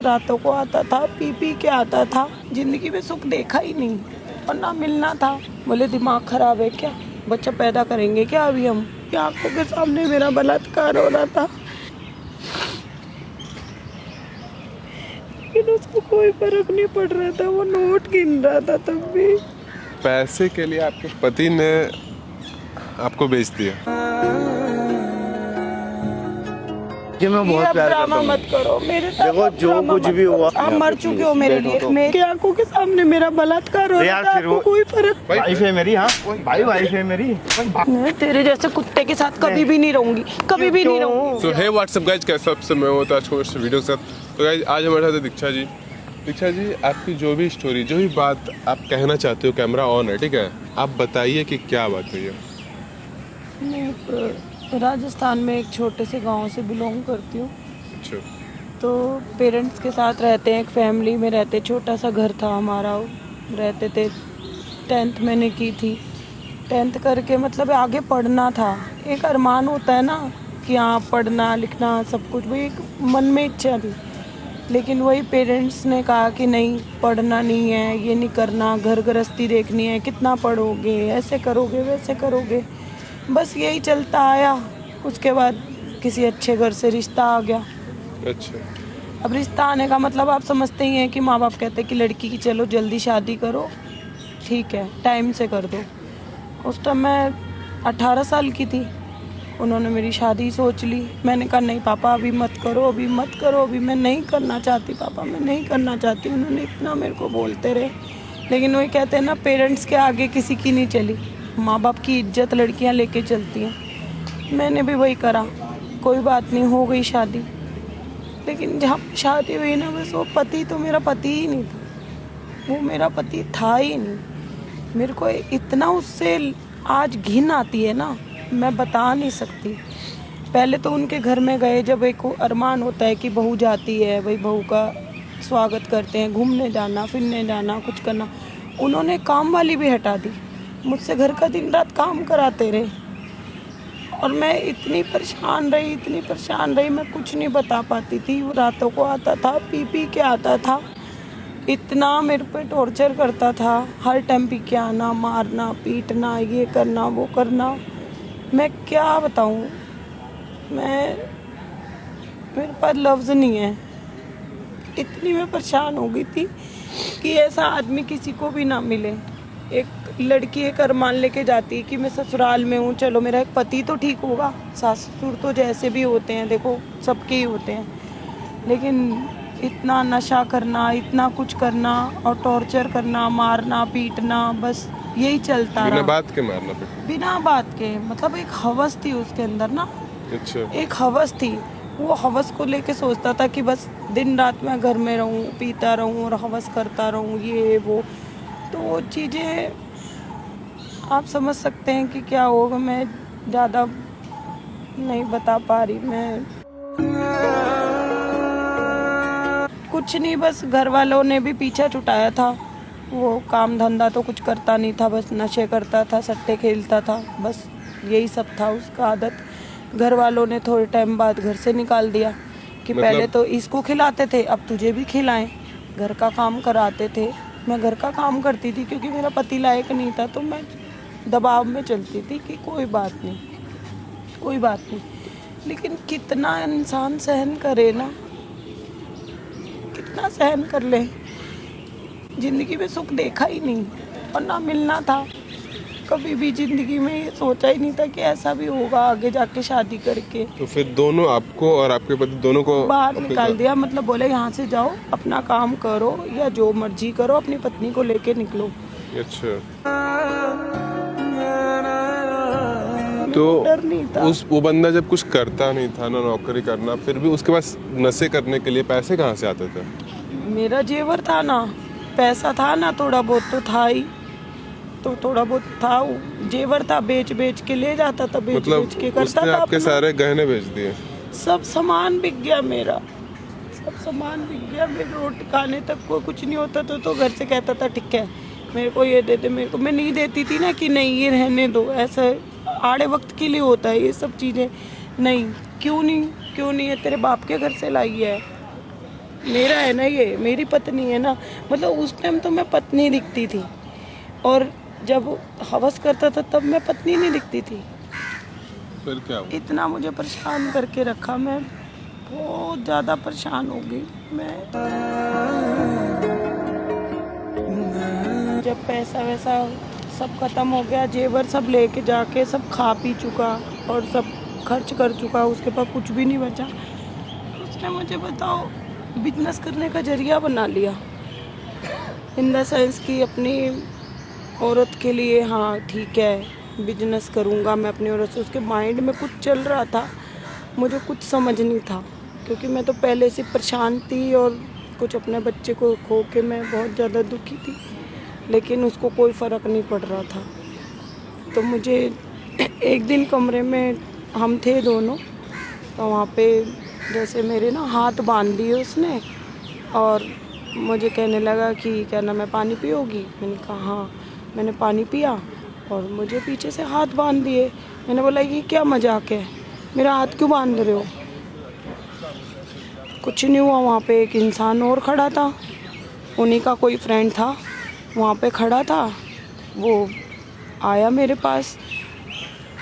रातों को आता था, पी पी के आता था। जिंदगी में सुख देखा ही नहीं और ना मिलना था। बोले दिमाग खराब है क्या, बच्चा पैदा करेंगे क्या अभी हम? आंखों के सामने मेरा बलात्कार हो रहा था, लेकिन उसको कोई फर्क नहीं पड़ रहा था। वो नोट गिन रहा था तब भी। पैसे के लिए आपके पति ने आपको बेच दिया? कि मैं बहुत प्यार करता हूँ। मत करो मेरे साथ। देखो जो कुछ भी हुआ, आप मर चुके हो मेरे लिए। मेरी आंखों के सामने मेरा बलात्कार हो रहा था, आपको कोई फर्क? वाइफ है मेरी। हाँ भाई, वाइफ है मेरी। मैं तेरे जैसे कुत्ते के साथ कभी भी नहीं रहूंगी, कभी भी नहीं रहूंगी। तो हे व्हाट्सअप गाइज, कैसे आप सब? मैं हूं आज को इस वीडियो के साथ। तो गाइज आज हमारे साथ है दीक्षा जी। दीक्षा जी, आपकी जो भी स्टोरी, जो भी बात आप कहना चाहते हो, कैमरा ऑन है, ठीक है? आप बताइए कि क्या बात हुई है। मैं राजस्थान में एक छोटे से गांव से बिलोंग करती हूँ। अच्छा। तो पेरेंट्स के साथ रहते हैं, एक फैमिली में रहते। छोटा सा घर था हमारा, रहते थे। 10th मैंने की थी। 10th करके मतलब आगे पढ़ना था। एक अरमान होता है ना कि हाँ पढ़ना लिखना सब कुछ, वो एक मन में इच्छा थी। लेकिन वही पेरेंट्स ने कहा कि नहीं, पढ़ना नहीं है, ये नहीं करना, घर गृहस्थी देखनी है, कितना पढ़ोगे, ऐसे करोगे वैसे करोगे, बस यही चलता आया। उसके बाद किसी अच्छे घर से रिश्ता आ गया। अच्छा। अब रिश्ता आने का मतलब आप समझते ही हैं कि माँ बाप कहते हैं कि लड़की की चलो जल्दी शादी करो, ठीक है टाइम से कर दो। उस टाइम मैं 18 साल की थी। उन्होंने मेरी शादी सोच ली। मैंने कहा नहीं पापा अभी मत करो, अभी मत करो, अभी मैं नहीं करना चाहती पापा, मैं नहीं करना चाहती। उन्होंने इतना मेरे को बोलते रहे, लेकिन वही कहते हैं ना, पेरेंट्स के आगे किसी की नहीं चली। माँ बाप की इज्जत लड़कियाँ लेके चलती हैं। मैंने भी वही करा। कोई बात नहीं, हो गई शादी। लेकिन जहाँ शादी हुई ना, बस वो पति तो मेरा पति ही नहीं था, वो मेरा पति था ही नहीं। मेरे को इतना उससे आज घिन आती है ना, मैं बता नहीं सकती। पहले तो उनके घर में गए, जब एक अरमान होता है कि बहू जाती है, भाई बहू का स्वागत करते हैं, घूमने जाना, फिरने जाना, कुछ करना। उन्होंने काम वाली भी हटा दी, मुझसे घर का दिन रात काम कराते रहे। और मैं इतनी परेशान रही, मैं कुछ नहीं बता पाती थी। वो रातों को आता था, पी पी के आता था, इतना मेरे पे टॉर्चर करता था। हर टाइम पी के आना, मारना, पीटना, ये करना, वो करना। मैं क्या बताऊं, मेरे पास लफ्ज़ नहीं है। इतनी मैं परेशान हो गई थी कि ऐसा आदमी किसी को भी ना मिले। एक लड़की एक अरमान लेके जाती है कि मैं ससुराल में हूँ, चलो मेरा एक पति तो ठीक होगा। सास ससुर तो जैसे भी होते हैं, देखो सबके ही होते हैं। लेकिन इतना नशा करना, इतना कुछ करना और टॉर्चर करना, मारना, पीटना, बस यही चलता रहा। बिना बात के मारना पड़ा? बिना बात के, मतलब एक हवस थी उसके अंदर ना। अच्छा। एक हवस थी। वो हवस को लेके सोचता था कि बस दिन रात मैं घर में रहूं, पीता रहूं और हवस करता रहूं, ये वो। तो वो चीज़ें आप समझ सकते हैं कि क्या होगा। मैं ज़्यादा नहीं बता पा रही। मैं कुछ नहीं, बस घर वालों ने भी पीछा छुटाया था। वो काम धंधा तो कुछ करता नहीं था, बस नशे करता था, सट्टे खेलता था, बस यही सब था उसका आदत। घर वालों ने थोड़े टाइम बाद घर से निकाल दिया कि पहले तो इसको खिलाते थे, अब तुझे भी खिलाएं। घर का काम कराते थे। मैं घर का काम करती थी क्योंकि मेरा पति लायक नहीं था, तो मैं दबाव में चलती थी कि कोई बात नहीं, कोई बात नहीं। लेकिन कितना इंसान सहन करे ना, कितना सहन कर ले। ज़िंदगी में सुख देखा ही नहीं और ना मिलना था। कभी भी ज़िंदगी में ये सोचा ही नहीं था कि ऐसा भी होगा आगे जाके शादी करके। तो फिर दोनों, आपको और आपके पति दोनों को बाहर निकाल दिया। मतलब बोले यहाँ से जाओ, अपना काम करो या जो मर्जी करो, अपनी पत्नी को लेके निकलो। अच्छा। तो डर नहीं था। वो बंदा जब कुछ करता नहीं था ना, नौकरी करना, फिर भी उसके पास नशे करने के लिए पैसे कहाँ से आते थे? मेरा जेवर था ना, पैसा था ना, थोड़ा बहुत तो था ही। तो थोड़ा बहुत था, जेवर था, बेच बेच के ले जाता था, बेच मतलब बेच के करता उसने था आपके अपना। सारे गहने बेच दिए? सब सामान बिक गया मेरा, सब सामान बिक गया। मेरे रोटी खाने तक को कुछ नहीं होता तो घर से कहता था ठीक है मेरे को ये दे दे, मेरे को। मैं नहीं देती थी ना कि नहीं ये रहने दो, ऐसा आड़े वक्त के लिए होता है ये सब चीज़ें। नहीं, क्यों नहीं है, तेरे बाप के घर से लाई है, मेरा है ना, ये मेरी पत्नी है ना। मतलब उस टाइम तो मैं पत्नी दिखती थी, और जब हवस करता था तब मैं पत्नी नहीं दिखती थी। फिर क्या हुआ? इतना मुझे परेशान करके रखा, मैं बहुत ज़्यादा परेशान हो गई। मैं जब पैसा वैसा सब खत्म हो गया, जेवर सब लेके जाके सब खा पी चुका और सब खर्च कर चुका, उसके पास कुछ भी नहीं बचा। उसने मुझे बताओ बिजनेस करने का जरिया बना लिया, इन द सेंस की अपनी औरत के लिए, हाँ ठीक है बिजनेस करूँगा मैं अपनी औरत से। उसके माइंड में कुछ चल रहा था, मुझे कुछ समझ नहीं था, क्योंकि मैं तो पहले से परेशान थी और कुछ अपने बच्चे को खो के मैं बहुत ज़्यादा दुखी थी, लेकिन उसको कोई फ़र्क नहीं पड़ रहा था। तो मुझे एक दिन कमरे में हम थे दोनों, तो वहाँ पे जैसे मेरे ना हाथ बांध दिए उसने, और मुझे कहने लगा कि क्या ना मैं पानी पियोगी। मैंने कहा हाँ। मैंने पानी पिया और मुझे पीछे से हाथ बांध दिए। मैंने बोला ये क्या मजाक है, मेरा हाथ क्यों बांध रहे हो। कुछ नहीं हुआ, वहाँ पे एक इंसान और खड़ा था, उन्हीं का कोई फ्रेंड था वहाँ पे खड़ा था। वो आया मेरे पास,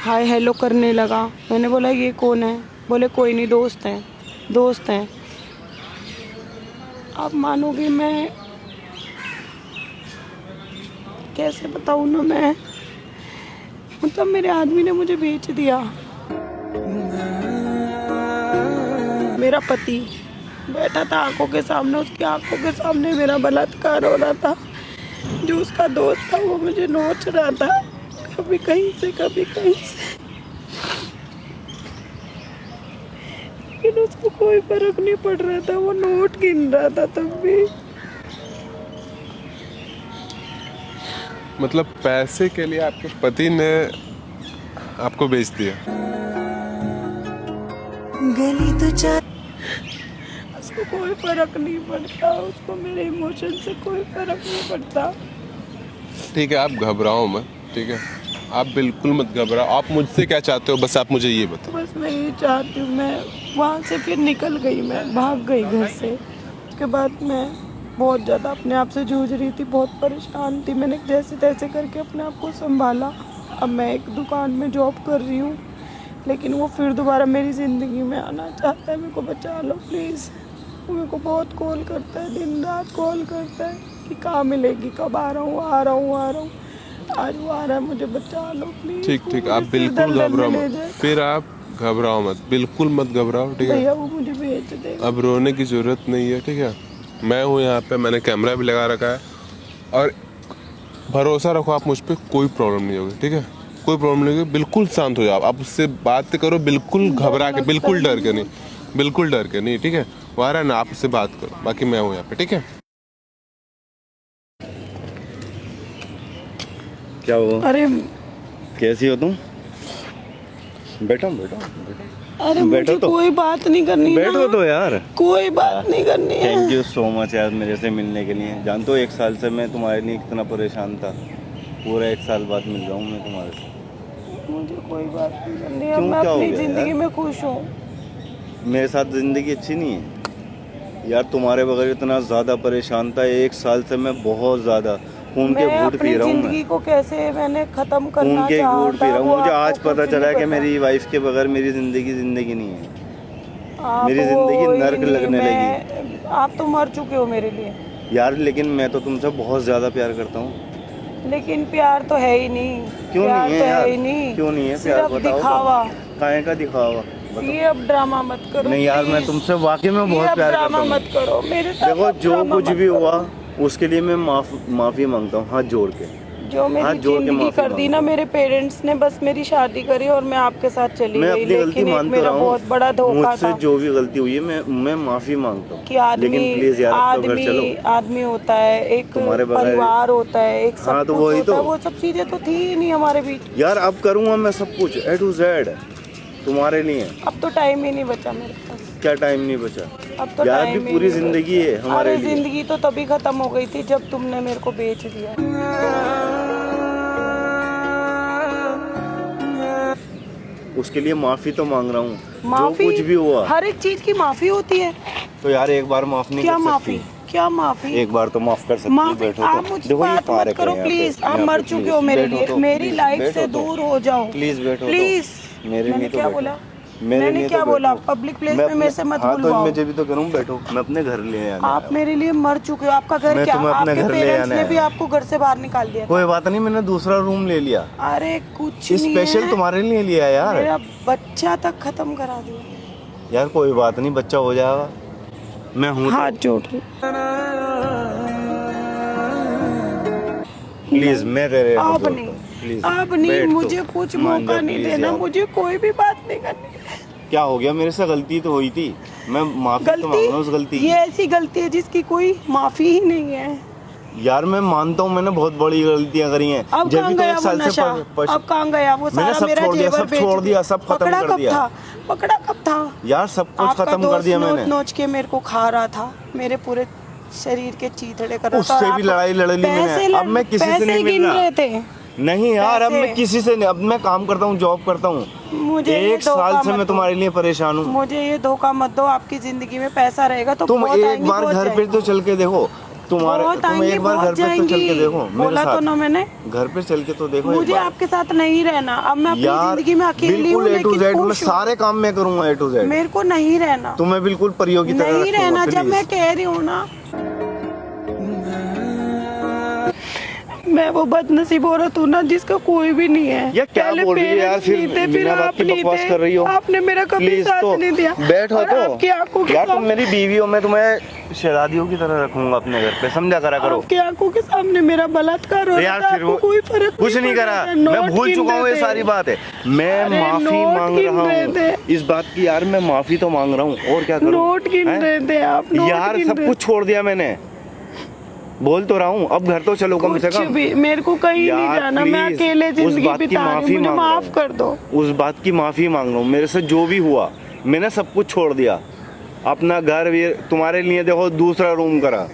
हाय हेलो करने लगा। मैंने बोला ये कौन है, बोले कोई नहीं दोस्त हैं, दोस्त हैं। आप मानोगे मैं कैसे बताऊँ ना, मैं मतलब मेरे आदमी ने मुझे बेच दिया। मेरा पति बैठा था आंखों के सामने, उसकी आंखों के सामने मेरा बलात्कार हो रहा था। जो उसका दोस्त था वो मुझे नोच रहा था, कभी कहीं से कभी कहीं से, लेकिन उसको कोई फर्क नहीं पड़ रहा था। वो नोट गिन रहा था तब भी। मतलब पैसे के लिए आपके पति ने आपको बेच दिया? गली तो उसको कोई फर्क नहीं पड़ता, उसको मेरे इमोशन से कोई फर्क नहीं पड़ता। ठीक है, आप घबराओ मत, ठीक है, आप बिल्कुल मत घबराओ। आप मुझसे क्या चाहते हो बस आप मुझे ये बताओ। बस मैं ये चाहती हूँ, मैं वहाँ से फिर निकल गई, मैं भाग गई घर से। उसके बाद मैं बहुत ज़्यादा अपने आप से जूझ रही थी, बहुत परेशान थी। मैंने जैसे तैसे करके अपने आप को संभाला। अब मैं एक दुकान में जॉब कर रही हूँ, लेकिन वो फिर दोबारा मेरी ज़िंदगी में आना चाहता है। मेरे को बचा लो प्लीज़। वो मेरे को बहुत कॉल करता है, दिन रात कॉल करता है कि कहाँ मिलेगी, कब आ रहा हूँ, आ रहा हूँ, आ रहा हूँ। आज वो आ रहा है, मुझे बचा लो प्लीज़। ठीक ठीक, आप बिल्कुल घबराओ मत, फिर आप घबराओ मत, बिल्कुल मत घबराओ, ठीक है। भैया वो मुझे भेज दे। अब रोने की ज़रूरत नहीं है, ठीक है। मैं हूँ यहाँ पे, मैंने कैमरा भी लगा रखा है, और भरोसा रखो आप मुझ पर, कोई प्रॉब्लम नहीं होगी, ठीक है। कोई प्रॉब्लम नहीं होगी, बिल्कुल शांत हो जाओ आप, उससे बात करो, बिल्कुल घबरा के, बिल्कुल डर के नहीं, बिल्कुल डर के नहीं, ठीक है। वो आ रहा है ना, आप उससे बात करो, बाकी मैं हूँ यहाँ पे, ठीक है। क्या हुआ? अरे कैसी हो तुम? बैठो बैठो अरे मुझे तो। कोई बात नहीं करनी है बैठो ना। तो यार। कोई बात नहीं करनी है। थैंक यू सो मच यार मेरे से मिलने के लिए। जानते हो 1 साल से मैं तुम्हारे लिए कितना परेशान था, पूरा 1 साल बाद मिल रहा हूँ मैं तुम्हारे से। मुझे कोई बात नहीं करनी है, क्यों, मैं क्या हो अपनी गया जिंदगी यार? में खुश हूँ। मेरे साथ ज़िंदगी अच्छी नहीं है यार, तुम्हारे बगैर इतना ज़्यादा परेशान था 1 साल से मैं, बहुत ज़्यादा खून के मैं घूंट अपनी पी रहा हूँ जिंदगी मैं, को कैसे मैंने खत्म खून करना के चाहा घूंट पी था, रहा हूँ। वो मुझे आज आपको पता कुछ चला नहीं कि पता। मेरी वाइफ के बगैर मेरी ज़िंदगी नहीं है। आप मेरी वो ज़िंदगी ही नर्क नहीं, लगने मैं आप तो मर चुके हो मेरे लिए। यार लेकिन मैं तो तुमसे बहुत ज़्यादा प्यार करता हूँ। लेकिन प्यार तो है ही नहीं। क्यों प्यार नहीं है तो यार? है ही नहीं। क्यों नहीं है प्यार? सिर्फ बताओ दिखावा। तो। काहे का दिखावा? बताओ। ये अब ड्रामा मत करो। नहीं यार, मैं please। तुमसे वाकई में ये बहुत अब प्यार करता ड्रामा हूँ। मत करो मेरे साथ। देखो अब जो ड्रामा कुछ मत भी करो। हुआ उसके लिए मैं माफ़ी मांगता हूँ, हाथ जोड़ के। जो मेरी हाथ जोड़ के जिंदगी माफी कर दी मांगता ना, हूँ। मेरे पेरेंट्स ने बस मेरी शादी करी और मैं आपके साथ चली मैं गई। अपनी गलती लेकिन एक मान तो मेरा रहा बहुत बड़ा हूँ, धोखा मुझसे था जो भी गलती हुई है मैं माफ़ी मांगता कि हूँ, आदमी लेकिन प्लीज़ यार अब तो घर चलो। आदमी होता है, एक तुम्हारे बगैर- परिवार होता है, एक सब हाँ, तो कुछ वही होता है। तो। वो सब चीजें तो थी ही नहीं हमारे बीच। यार अब करूँगा मैं सब कुछ A to Z तुम्हारे लिए। अब तो टाइम ही नहीं बचा मेरे पास। क्या टाइम नहीं बचा? अब तो यार टाइम भी ही पूरी नहीं जिंदगी बचा। है हमारे अरे लिए। जिंदगी तो तभी खत्म हो गई थी जब तुमने मेरे को बेच दिया। उसके लिए माफ़ी तो मांग रहा हूँ, जो माफी, कुछ भी हुआ। हर एक चीज की माफी होती है। तो यार एक बार माफ नहीं क्या कर माफी? सकती? क्या माफी? एक बार तो माफ कर सकती हो, माफी? बैठो आप तो मुझसे देखो ये बात मत पार्क करो है यहाँ प्लीज। पे, आप यहाँ मर पे, चुके हो please, मेरे बैठो लिए, तो, मेरी please, लाइफ बैठो से तो, दूर हो जाओ प्लीज बैठो तो। प्लीज। मेरे मैंने लिए तो क्या बैठो। बोला? मेरे मैंने लिए क्या तो बोला? बैठो। पब्लिक प्लेस मैं में मेरे से अपने- मत हाँ तो बुलवाओ। मैं जब भी तो करूँ बैठो, मैं अपने घर ले आने आप आया। मेरे लिए मर चुके हो। आपका घर मैं क्या? तुम्हें अपने आपके घर ले पेरेंट्स आना ने है। भी आपको घर से बाहर निकाल दिया था। कोई बात नहीं, मैंने दूसरा रूम ले लिया, अरे कुछ नहीं स्पेशल है। तुम्हारे लिए लिया यार। मेरा बच्चा तक खत्म करा दिया। यार कोई बात नहीं, बच्चा हो जाएगा, मैं हूँ हाथ तो। जोड़ रही। प्लीज मैं तेरे हाथ आप जोड़ता नहीं, हूँ, प्लीज आप नहीं, बैठ तो। मुझे कुछ मान मौका जा, नहीं प्लीज देना, यार। मुझे कोई भी बात नहीं करनी। क्या हो गया? मेरे से गलती तो हुई थी, मैं माफी तो मांग रहा हूँ उस गलती ये की। ऐसी गलती है जिसकी कोई माफी ही नहीं है। यार मैं मानता हूँ मैंने बहुत बड़ी गलतियां करी हैं। अब जब कहाँ भी तो गया एक वो साल से नशा? अब कहाँ गया वो मैंने सारा? सब मेरा छोड़ दिया, जेवर सब बेच छोड़ दिया, सब खत्म पकड़ा कर कब दिया। था? पकड़ा कब था? यार सब कुछ आपका खत्म कर दोस्त दिया नोच मैंने। नोच के मेरे को खा रहा था, मेरे पूरे शरीर के चीथड़े कर रहा था। उससे और भी आप लड़ाई लड़ ली मैंने। पैसे अब मैं किसी से पैसे नहीं मिल गिन रहा। रहे थे। नहीं यार अब पैसे। मैं किसी से नहीं, अब मैं काम करता हूँ, जॉब करता हूँ। मुझे ये एक धोखा साल से मत मैं दो। तुम्हारे लिए परेशान हूँ। मुझे ये धोखा मत दो। आपकी जिंदगी में पैसा रहेगा तो तुम बहुत एक आएंगी, बार बहुत घर पे जाएंगी। तो चल के देखो, तुम्हारे बहुत तुम आएंगी, एक बार घर बहुत पे तो चल के जाएंगी। देखो मेरे बोला तो साथ। ना मैंने, घर पे चल के तो देखो एक मुझे बार। आपके साथ नहीं रहना। अब मैं अपनी यार जिंदगी में अकेली हूँ, बिल्कुल A to लेकिन Z मैं खुश हूँ। सारे काम मैं करूंगा A to Z। मेरे को नहीं रहना, तुम्हें बिल्कुल परियों की तरह नहीं रखूंगा, रहना। जब please। मैं कह रही हूँ ना, मैं वो बदनसीब औरत हूँ ना जिसका कोई भी नहीं है। ये क्या पहले बोल रही है यार? parents फिर नहीं थे, फिर बिना बात आप की नहीं बकवास थे। कर रही हो। आपने मेरा कभी प्लीज साथ तो नहीं दिया। बैठो और तो। आपकी आंखों के यार तुम सामने, मेरी बीवी हो, मैं तुम्हें शहजादियों की तरह रखूंगा अपने घर पे, समझा करा करो। आपकी आंखों के सामने मेरा बलात्कार हो रहा यार था, फिर आपको वो कोई फर्क कुछ नहीं करा, पड़ रहा था। मैं नोट भूल गिन चुका हूँ, रहे ये थे। सारी बात है। मैं अरे माफी नोट मांग गिन रहा रहे हूँ थे। इस बात की। यार मैं माफी तो मांग रहा हूँ, और क्या करूँ? नोट गिन हैं? रहे थे आप, नोट यार गिन सब रहे कुछ छोड़ दिया मैंने, बोल तो रहा हूँ। अब घर तो चलो कम से कुछ कम। भी, मेरे को कहीं नहीं यार, जाना। मैं please, अकेले उस जिंदगी बात की बिता रही माफी हूँ, मुझे मांग रहा माफ हूँ। कर दो। उस बात की माफी मांग रहा हूँ। मेरे से जो भी हुआ मैंने सब कुछ छोड़ दिया, अपना घर भी तुम्हारे लिए देखो दूसरा रूम करा,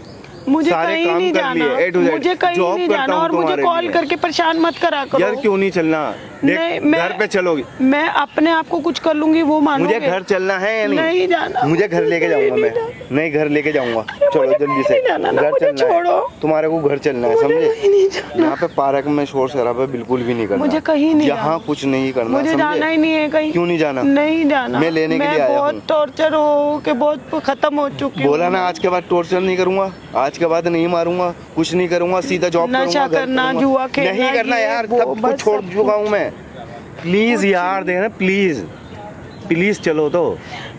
मुझे सारे कहीं काम नहीं कर जाना, लिए A to Z। मुझे कहीं जॉब नहीं करता जाना। हूँ और मुझे तुम्हारे कॉल लिए। करके परेशान मत करा करो। यार क्यों नहीं चलना? देख, नहीं, घर पे चलोगी? मैं अपने आप को कुछ कर लूंगी, वो मानोगे? मुझे घर चलना है या नहीं? नहीं जाना। मुझे घर लेके जाऊंगा मैं। नहीं घर लेके जाऊंगा, चलो मुझे जल्दी कहीं से। नहीं जाना ना, घर मुझे चलना है, छोड़ो। तुम्हारे को घर चलना है, मुझे समझे? कहीं नहीं जाना। यहाँ पे पार्क में शोर शराबा बिल्कुल भी नहीं करना। मुझे कहीं नहीं यहाँ जाना। कुछ नहीं करना, मुझे समझे? जाना ही नहीं है कहीं। क्यों नहीं जाना? नहीं जाना। मैं लेने के लिए आया बहुत हूँ। टॉर्चर हो के बहुत खत्म हो चुकी हूँ। बोला ना आज के बाद टॉर्चर नहीं करूंगा, आज के बाद नहीं मारूंगा, कुछ नहीं करूंगा, सीधा जॉब नशा करूंगा, घर करना, करूंगा। जुआ खेलना, नहीं करना ये यार, वो, सब कुछ बस छोड़ सब चुका हूँ मैं। प्लीज यार देखना, प्लीज प्लीज चलो तो।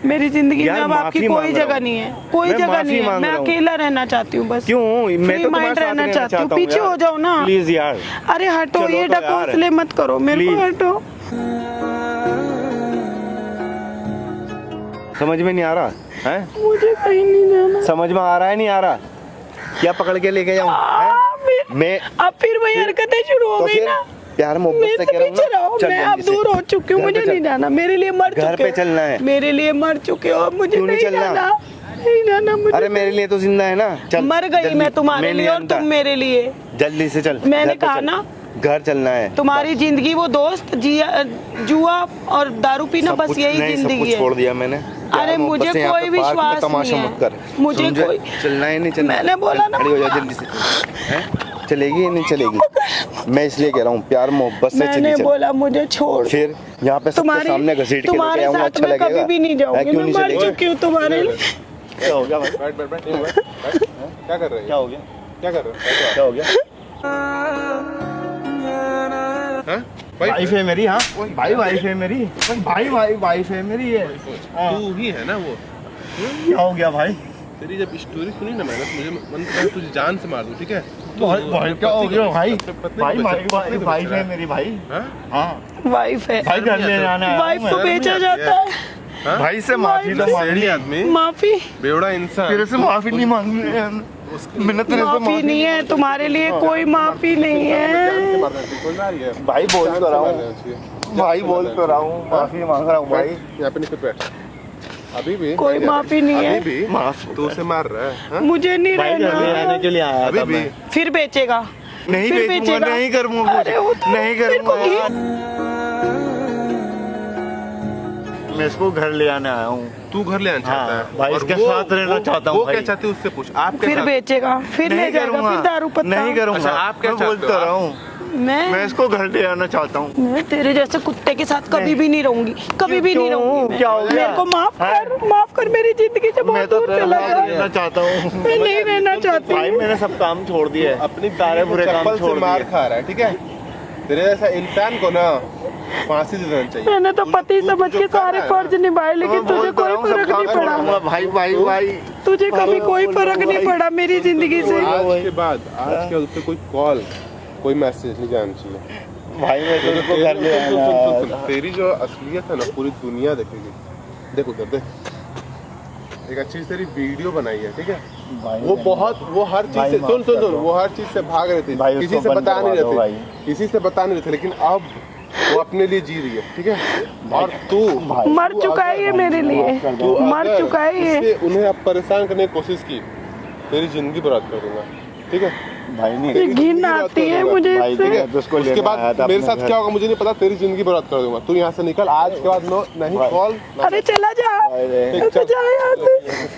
मेरी जिंदगी में यार, अब आपकी माफी कोई मांग रहा जगह हूँ। नहीं है, कोई मैं जगह माफी नहीं है। मांग मैं रहा हूँ। अकेला रहना चाहती हूँ बस। क्यों? मैं Free तो mind तुम्हारे साथ रहना रहना चाहती हूँ। चाहता हूँ पीछे यार। हो जाओ ना। प्लीज यार अरे हटो, चलो ये तो यार। ढकोसले मत करो, मेरे को Please। हटो। समझ में नहीं आ रहा है? मुझे कहीं नहीं जाना। समझ में आ रहा है नहीं आ रहा? क्या पकड़ के लेके जाऊं? मैं अब फिर वही हरकतें शुरू हो तो गई फिर ना। प्यार मोहब्बत मेरे से से कह रहा हूं पीछे ना। रहो, चल मैं जल्दी अब से। दूर हो चुकी हूँ, घर पे मुझे चल। नहीं जाना। मेरे लिए मर घर चुके पे हो। चलना है। मेरे लिए मर चुके हो, अब मुझे क्यों नहीं नहीं चलना? जाना। नहीं जाना मुझे। अरे मेरे लिए तो जिंदा है ना, चल मर गई जल्दी। मैं तुम्हारे मैं लिए नहीं और जानता। तुम मेरे लिए। जल्दी से चल। मैंने घर पे कहा चल। ना, घर चलना है। तुम्हारी जिंदगी वो दोस्त जुआ और दारू पीना, सब बस कुछ यही नहीं, सब जिंदगी कुछ है। छोड़ दिया मैंने। अरे प्यार मोहब्बत मुझे से यहाँ कोई पे पार्क में विश्वास तमाशा नहीं मत कर। है। मुझे समझे? कोई, चलना है नहीं चलना? मैंने बोला ना। खड़ी हो जा जल्दी से। हैं? चलेगी या नहीं चलेगी? मैं इसलिए कह रहा हूँ प्यार मोहब्बत से चली मैंने चल। बोला मुझे छोड़। फिर यहाँ पे सबके सामने घसीट के लेके तुम्हारे आऊंगा, साथ अच्छा मैं लगेगा? कभी भी नहीं है, जाऊंगी। क्यों मैं नहीं मर चलेगी? चुकी हूँ तुम्हारे लिए। क्या हो गया भाई? बैठ बैठ बैठ बैठ। क्या कर रहे क्या हो? हो गया? क्या कर रहे हो? क्या हो गया? हाँ? वाइफ है मेरी, हाँ भाई वाइफ है मेरी, भाई वाइफ है मेरी है। तू ही है ना वो? क्या हो गया भाई? तेरी जब स्टोरी सुनी ना मैंने, तो मुझे मन कर तुझे जान से मार दूं, ठीक है? भाई क्या हो गया भाई? भाई वाइफ है मेरी। मेरी भाई। हाँ? हाँ वाइफ है। भाई घर ले जाना है। वाइफ को बेचा जाता है। भाई से माफी तो मांग सेड़ी आदमी, माफी बेवड़ा इंसान। तेरे से माफी नहीं मांगी मैंने तेरे से माफी नहीं है तुम्हारे लिए, कोई माफी नहीं है। भाई बोल तो रहा हूँ, भाई बोल तो रहा हूँ, माफी मांग रहा हूँ भाई। यहाँ पे निकल बैठ। अभी भी कोई माफी नहीं है। अभी भी माफ तू उसे मार रहा है, हाँ? मुझे नहीं भाई घर ले रहना। आने के लिए आया अभी था भी मैं। फिर बेचेगा? नहीं फिर बेचूंगा, बेचेगा? नहीं करूंगा अरे वो कुछ, तो नहीं मेरे को करूंगा घी- यार। मैं इसको घर ले आने आया हूँ। तू घर ले आना चाहता है भाई, और इसके वो- साथ रहना वो- चाहता हूँ वो भाई। क्या चाहती है उससे पूछ। आप क्या फिर चाहते बेचेगा, फिर ले नहीं जाएगा, करूँगा, फिर दारू पत्ता। नहीं करूँगा। अच्छा, आप क्या मैं चाहते बोलता हो? रहा हूँ, मैं मैं इसको घर ले आना चाहता हूँ। मैं तेरे जैसे कुत्ते के साथ कभी भी नहीं रहूंगी, कभी भी नहीं क्यों? रहूंगी मैं। क्या हो गया? मेरे को माफ कर, मेरी जिंदगी से मैं बहुत तो दूर तेरे चला साथ जा। रहना चाहता हूँ। मैं नहीं रहना चाहती भाई हूँ। मैंने सब काम छोड़ दिया है, अपनी सारे बुरे काम चप्पल छोड़ से मार दिए। खा रहा है, ठीक है। तेरे जैसा इंसान को ना फांसी दे देना चाहिए। मैंने तो तू- पति तू- समझ तू के जो कर सारे रहा है ना, फर्ज निभाए, लेकिन मैं तुझे बोलता कोई रहा हूँ, फर्क सब नहीं काम पड़ा। छोड़ूंगा। भाई भाई भाई तुझे कभी कोई फर्क नहीं पड़ा मेरी जिंदगी से। आज के बाद उससे कोई कॉल, कोई मैसेज नहीं जाना चाहिए। भाई मैं तो इसको घर ले आना। तेरी जो असलियत है ना पूरी दुनिया देखेगी। देखो उधर देख, एक अच्छी सी तेरी वीडियो बनाई है, ठीक है। भाई वो हर चीज से सुन वो हर चीज से भाग रहे थे, भाई किसी उसको से बंद बता नहीं करवा दो रहे थे, भाई। किसी से बता नहीं रहे थे, लेकिन अब वो अपने लिए जी रही है, ठीक है। और तू मर चुका है ये मेरे लिए, तू मर अगर चुका है ये। इससे उन्हें अब परेशान करने की कोशिश की, तेरी जिंदगी बर्बाद कर दूंगा, ठीक है। भाई नहीं ये घिन आती है मुझे भाई इससे। ठीक है, तो उसको उसके लेने आया बाद था मेरे अपने साथ घर। क्या होगा मुझे नहीं पता, तेरी जिंदगी बर्बाद कर दूंगा। तू यहाँ से निकल, आज के बाद नहीं भाई। कॉल अरे चला जा, अरे ठीक, तो चल। जा यहाँ से।